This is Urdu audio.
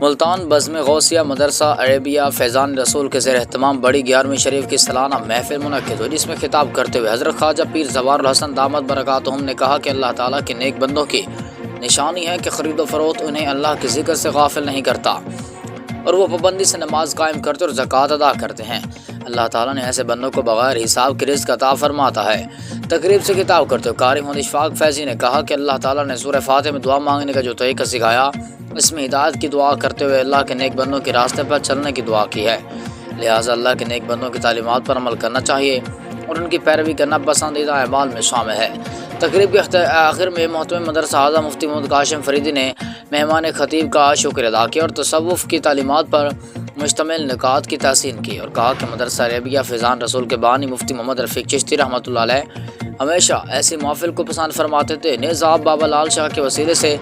ملتان بزم غوثیہ مدرسہ عربیہ فیضان رسول کے زیر اہتمام بڑی 11ویں شریف کی سالانہ محفل منعقد ہوئی، جس میں خطاب کرتے ہوئے حضرت خواجہ پیر زوار الحسن دامت برکاتہم نے کہا کہ اللہ تعالیٰ کے نیک بندوں کی نشانی ہے کہ خرید و فروخت انہیں اللہ کے ذکر سے غافل نہیں کرتا اور وہ پابندی سے نماز قائم کرتے اور زکوٰۃ ادا کرتے ہیں۔ اللہ تعالیٰ نے ایسے بندوں کو بغیر حساب کے رزق عطا فرماتا ہے۔ تقریب سے خطاب کرتے ہوئے قاری محمد اشفاق فیضی نے کہا کہ اللہ تعالیٰ نے سورہ فاتحہ میں دعا مانگنے کا جو طریقہ سکھایا، اس میں ہدایت کی دعا کرتے ہوئے اللہ کے نیک بندوں کے راستے پر چلنے کی دعا کی ہے، لہٰذا اللہ کے نیک بندوں کی تعلیمات پر عمل کرنا چاہیے اور ان کی پیروی کرنا پسندیدہ اعمال میں شامل ہے۔ تقریب کے آخر میں محترم مدرسہ اعلیٰ مفتی محمد قاسم فریدی نے مہمان خطیب کا شکر ادا کیا اور تصوف کی تعلیمات پر مشتمل نکات کی تحسین کی اور کہا کہ مدرسہ عربیہ فیضان رسول کے بانی مفتی محمد رفیق چشتی رحمۃ اللہ علیہ ہمیشہ ایسی محفل کو پسند فرماتے تھے۔ نیز آپ بابا لال شاہ کے وسیلے سے